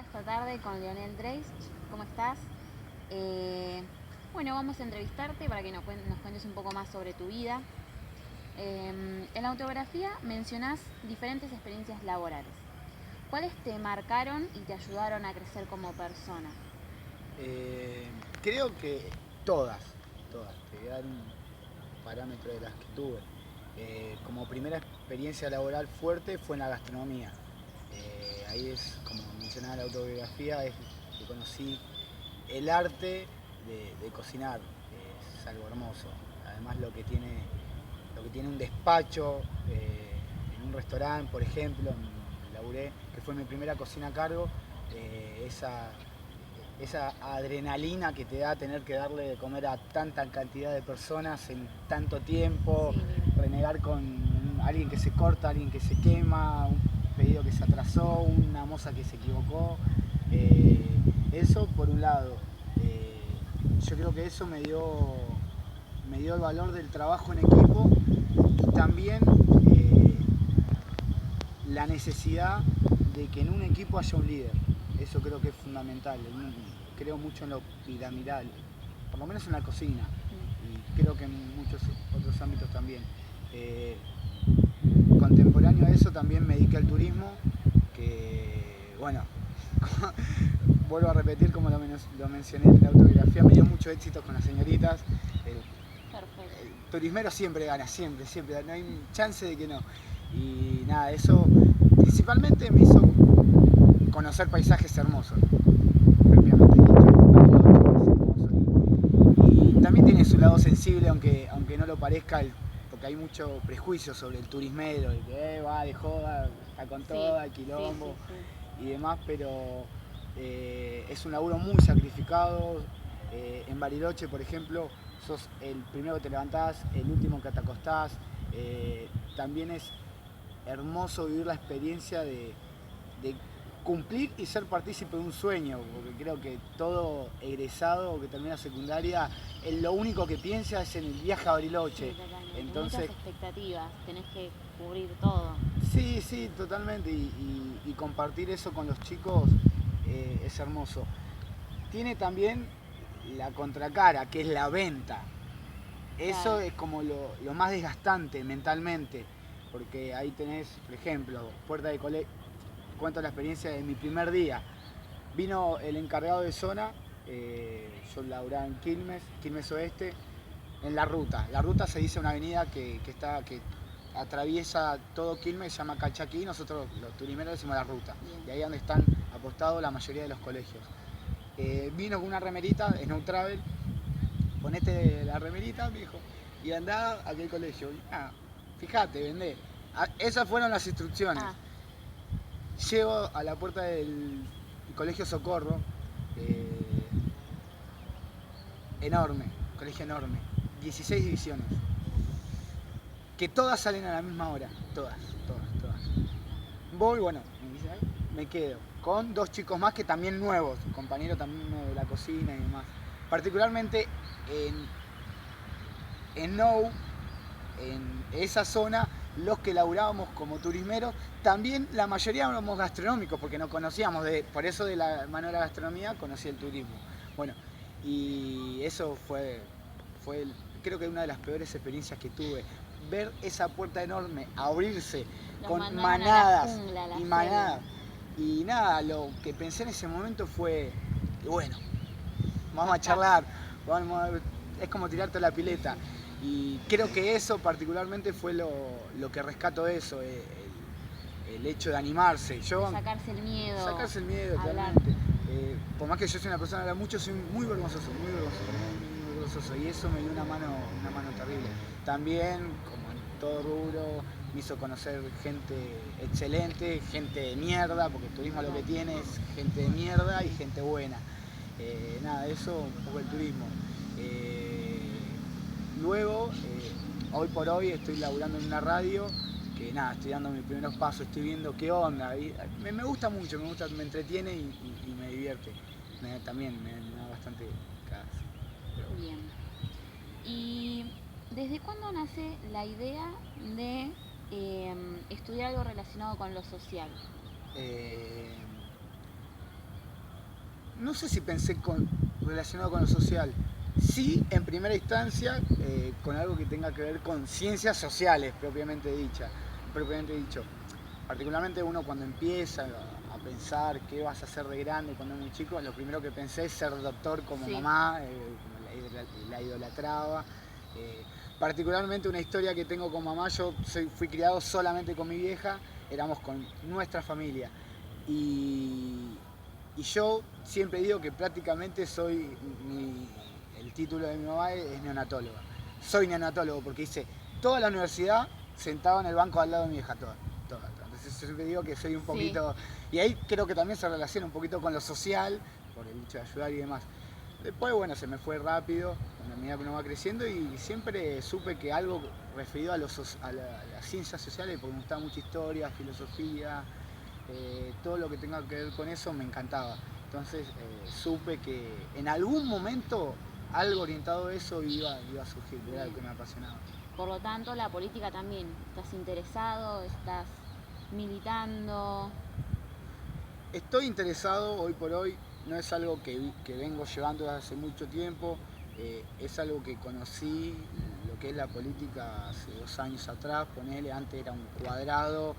esta tarde con Leonel Dreist. ¿Cómo estás? Bueno, vamos a entrevistarte para que nos cuentes un poco más sobre tu vida. En la autobiografía mencionás diferentes experiencias laborales. ¿Cuáles te marcaron y te ayudaron a crecer como persona? Creo que todas, te voy a dar un parámetro de las que tuve. Como primera experiencia laboral fuerte fue en la gastronomía. Ahí es, como mencionaba la autobiografía, es que conocí el arte de cocinar. Es algo hermoso. Además lo que tiene un despacho, en un restaurante, por ejemplo, laburé, que fue mi primera cocina a cargo, esa adrenalina que te da tener que darle de comer a tanta cantidad de personas en tanto tiempo, Sí. renegar con alguien que se corta, alguien que se quema, un pedido que se atrasó, una moza que se equivocó. Eso por un lado. Yo creo que eso me dio el valor del trabajo en equipo y también la necesidad de que en un equipo haya un líder. Eso creo que es fundamental. Creo mucho en lo piramidal, por lo menos en la cocina, y creo que en muchos otros ámbitos también. Eh, Contemporáneo a eso también me dediqué al turismo, que bueno, vuelvo a repetir como lo mencioné en la autobiografía, me dio mucho éxito con las señoritas. El turismero siempre gana, siempre, no hay chance de que no. Y nada, eso principalmente me hizo conocer paisajes hermosos, propiamente dicho, y también tiene su lado sensible, aunque no lo parezca, porque hay mucho prejuicio sobre el turismero, el que va de joda, está con toda, el quilombo y demás, pero es un laburo muy sacrificado. En Bariloche, por ejemplo, sos el primero que te levantás, el último que te acostás. También es hermoso vivir la experiencia de cumplir y ser partícipe de un sueño, porque creo que todo egresado que termina secundaria, lo único que piensa es en el viaje a Bariloche. Sí, totalmente. Entonces, muchas expectativas, tenés que cubrir todo. sí, totalmente, y compartir eso con los chicos es hermoso. Tiene también la contracara, que es la venta. Eso Claro. es como lo más desgastante mentalmente, porque ahí tenés, por ejemplo, puerta de colegio. Cuento la experiencia de mi primer día. Vino el encargado de zona, yo laburaba en Quilmes Oeste, en la ruta. La ruta se dice una avenida que atraviesa todo Quilmes, se llama Calchaquí, nosotros los turimeros decimos la ruta. Bien. Y ahí es donde están apostados la mayoría de los colegios. Vino con una remerita, Snow Travel, ponete la remerita, me dijo, y andá a aquel colegio. Fíjate, vendé. Esas fueron las instrucciones. Llego a la puerta del Colegio Socorro, enorme, colegio enorme, 16 divisiones, que todas salen a la misma hora, todas. Voy, bueno, me quedo con dos chicos más que también nuevos, compañeros también de la cocina y demás. Particularmente en Nou, en esa zona, los que laburábamos como turismeros, también la mayoría éramos gastronómicos, porque nos conocíamos, por eso de la mano de la gastronomía conocí el turismo. Bueno, y eso fue creo que una de las peores experiencias que tuve. Ver esa puerta enorme abrirse con manadas y manadas. Y nada, lo que pensé en ese momento fue, bueno, vamos a charlar, es como tirarte la pileta. Y creo que eso particularmente fue lo que rescato de eso, el hecho de animarse. Sacarse el miedo. Sacarse el miedo, hablar. realmente. Por más que yo soy una persona que habla mucho, soy muy vergonzoso, muy vergonzoso. Y eso me dio una mano terrible. También, como en todo rubro, me hizo conocer gente excelente, gente de mierda, porque el turismo lo que tiene es gente de mierda y gente buena. Nada, eso un poco el turismo. Luego, hoy por hoy estoy laburando en una radio, que nada, estoy dando mis primeros pasos, estoy viendo qué onda. Y me gusta mucho, me entretiene y me divierte. También me da bastante cagas. Bien. ¿Y desde cuándo nace la idea de estudiar algo relacionado con lo social? Eh, no sé si pensé relacionado con lo social. Sí, en primera instancia, con algo que tenga que ver con ciencias sociales, propiamente dicho. Particularmente uno cuando empieza a pensar qué vas a hacer de grande cuando es muy chico, lo primero que pensé es ser doctor como Sí. mamá, como la idolatraba. Particularmente una historia que tengo con mamá, fui criado solamente con mi vieja, éramos con nuestra familia. Y yo siempre digo que prácticamente el título de mi mamá es neonatóloga. Soy neonatólogo porque hice toda la universidad sentado en el banco al lado de mi vieja, toda. Entonces yo siempre digo que soy un poquito... Y ahí creo que también se relaciona un poquito con lo social, por el hecho de ayudar y demás. Después, bueno, se me fue rápido, con la medida que uno va creciendo, y siempre supe que algo referido a las ciencias sociales, porque me gustaba mucha historia, filosofía, todo lo que tenga que ver con eso me encantaba. Entonces supe que en algún momento algo orientado a eso iba a surgir, que era lo que me apasionaba. Por lo tanto, la política también. ¿Estás interesado? ¿Estás militando? Estoy interesado hoy por hoy, no es algo que vengo llevando desde hace mucho tiempo, es algo que conocí, lo que es la política hace 2 años atrás, ponele, antes era un cuadrado,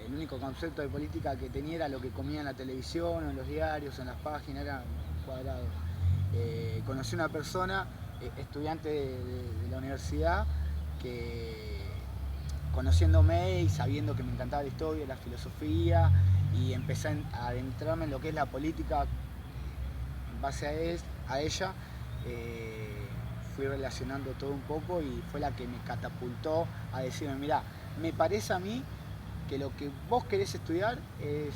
el único concepto de política que tenía era lo que comía en la televisión, o en los diarios, en las páginas, era un cuadrado. Conocí una persona, estudiante de la universidad, que conociéndome y sabiendo que me encantaba la historia, la filosofía, y empecé a adentrarme en lo que es la política en base a ella, fui relacionando todo un poco y fue la que me catapultó a decirme, mirá, me parece a mí que lo que vos querés estudiar es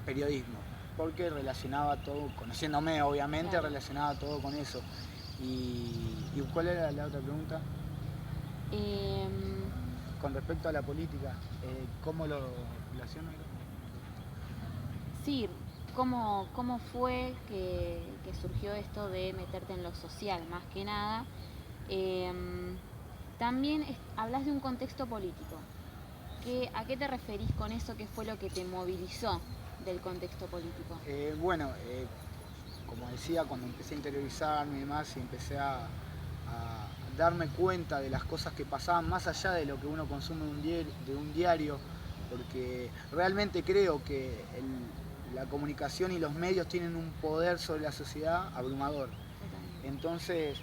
periodismo, porque relacionaba todo, conociéndome obviamente, claro, relacionaba todo con eso. ¿Y cuál era la otra pregunta? Con respecto a la política, ¿cómo lo relaciono? Sí, ¿cómo fue que surgió esto de meterte en lo social, más que nada? También hablas de un contexto político. ¿A qué te referís con eso? ¿Qué fue lo que te movilizó del contexto político? Bueno, como decía, cuando empecé a interiorizarme y demás, y empecé a darme cuenta de las cosas que pasaban más allá de lo que uno consume de un diario, porque realmente creo que la comunicación y los medios tienen un poder sobre la sociedad abrumador. Entonces,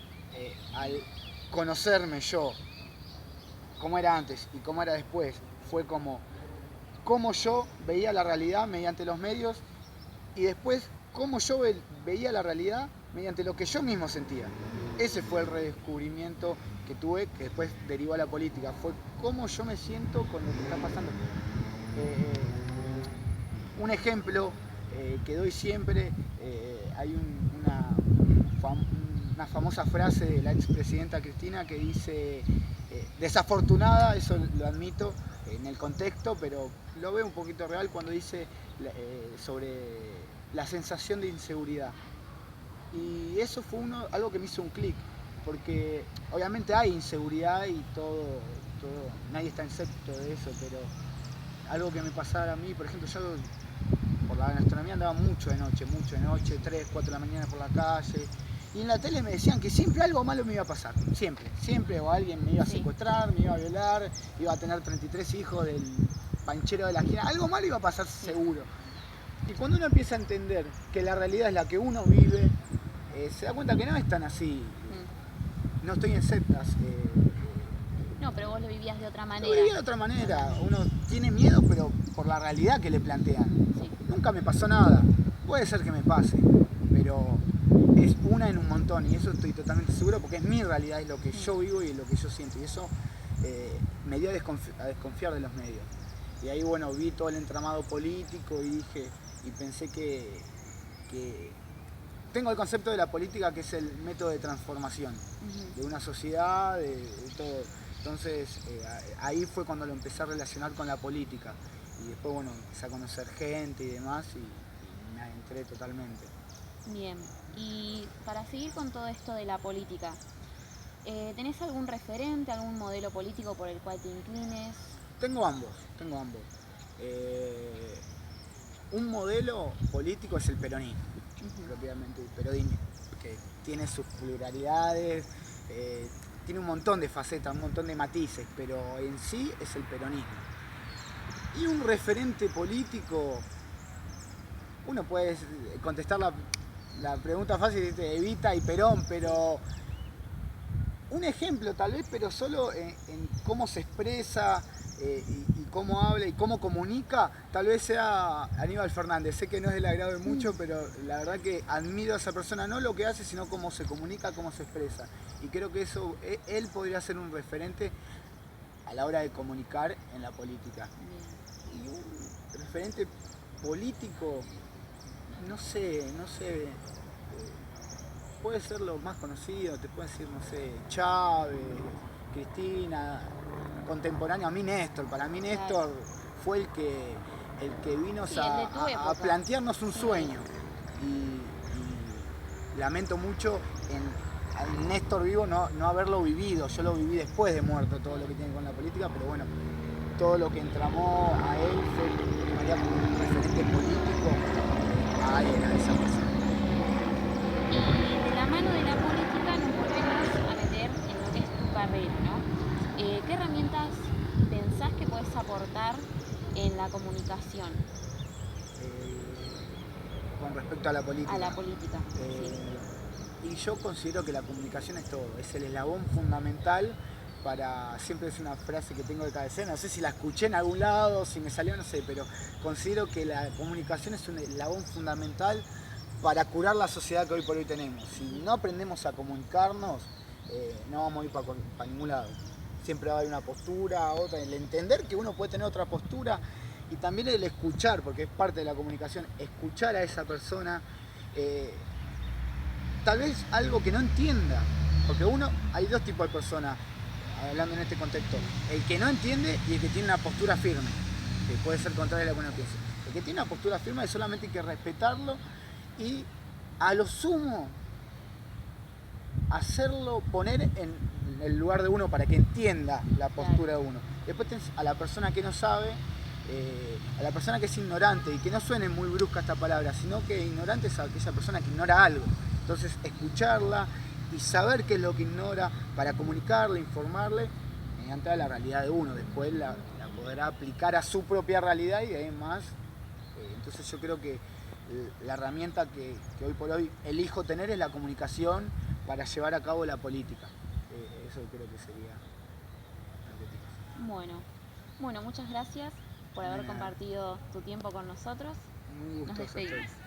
al conocerme yo, cómo era antes y cómo era después, fue como yo veía la realidad mediante los medios, y después cómo yo veía la realidad mediante lo que yo mismo sentía. Ese fue el redescubrimiento que tuve, que después derivó a la política. Fue cómo yo me siento con lo que está pasando. Un ejemplo que doy siempre, hay una famosa frase de la expresidenta Cristina que dice, desafortunada, eso lo admito, en el contexto, pero lo veo un poquito real cuando dice sobre la sensación de inseguridad. Y eso fue algo que me hizo un clic, porque obviamente hay inseguridad y todo, nadie está exento de eso, pero algo que me pasara a mí, por ejemplo, yo por la gastronomía andaba mucho de noche, 3, 4 de la mañana por la calle, y en la tele me decían que siempre algo malo me iba a pasar, siempre, o alguien me iba a secuestrar, me iba a violar, iba a tener 33 hijos del panchero de la esquina, algo malo iba a pasar seguro. Y cuando uno empieza a entender que la realidad es la que uno vive, se da cuenta que no es tan así. No estoy en sectas. No, pero vos lo vivías de otra manera. Lo vivía de otra manera. Uno tiene miedo, pero por la realidad que le plantean. Sí. Nunca me pasó nada. Puede ser que me pase, pero es una en un montón. Y eso estoy totalmente seguro porque es mi realidad, es lo que yo vivo y lo que yo siento. Y eso me dio a desconfiar de los medios. Y ahí, bueno, vi todo el entramado político y pensé que tengo el concepto de la política, que es el método de transformación de una sociedad, de todo. Entonces ahí fue cuando lo empecé a relacionar con la política, y después, bueno, empecé a conocer gente y demás, y me adentré totalmente. Bien, y para seguir con todo esto de la política, ¿tenés algún referente, algún modelo político por el cual te inclines? Tengo ambos. un modelo político es el peronismo, Ujú. propiamente, pero que tiene sus pluralidades, tiene un montón de facetas, un montón de matices, pero en sí es el peronismo. Y un referente político, uno puede contestar la pregunta fácil, Evita y Perón, pero un ejemplo tal vez, pero solo en cómo se expresa y cómo habla y cómo comunica, tal vez sea Aníbal Fernández. Sé que no es del agrado de mucho, pero la verdad que admiro a esa persona, no lo que hace, sino cómo se comunica, cómo se expresa. Y creo que eso, él podría ser un referente a la hora de comunicar en la política. Bien. Y un referente político, no sé, puede ser lo más conocido, te puedo decir, no sé, Chávez, Cristina, contemporáneo, a mí Néstor. Para mí Néstor fue el que vino Sí, el de tu a época. plantearnos un Sí. sueño. Y lamento mucho en Néstor vivo no haberlo vivido. Yo lo viví después de muerto, todo lo que tiene con la política, pero bueno, todo lo que entramó a él fue tomaría como un referente político a él, a esa persona. Y de la mano de la política nos volvemos a meter en lo que es tu carrera, ¿no? ¿Qué herramientas pensás que podés aportar en la comunicación Con respecto a la a la política. política? Sí. Y yo considero que la comunicación es todo, es el eslabón fundamental para, siempre es una frase que tengo de cabecera, no sé si la escuché en algún lado, si me salió, no sé, pero considero que la comunicación es un eslabón fundamental para curar la sociedad que hoy por hoy tenemos. Si no aprendemos a comunicarnos, no vamos a ir para ningún lado. Siempre va a haber una postura, otra, el entender que uno puede tener otra postura y también el escuchar, porque es parte de la comunicación, escuchar a esa persona, tal vez algo que no entienda, porque hay dos tipos de personas, hablando en este contexto, el que no entiende y el que tiene una postura firme, que puede ser contraria a lo que uno piensa. El que tiene una postura firme solamente hay que respetarlo y a lo sumo hacerlo poner en el lugar de uno para que entienda la postura de uno. Después tenés a la persona que no sabe, a la persona que es ignorante, y que no suene muy brusca esta palabra, sino que ignorante es aquella persona que ignora algo. Entonces escucharla y saber qué es lo que ignora para comunicarle, informarle mediante la realidad de uno. Después la podrá aplicar a su propia realidad y de ahí más. Entonces yo creo que la herramienta que hoy por hoy elijo tener es la comunicación para llevar a cabo la política. Eso creo que sería lo que tengo. Bueno, muchas gracias por haber compartido tu tiempo con nosotros. Muy Nos gustoso despedimos. estoy.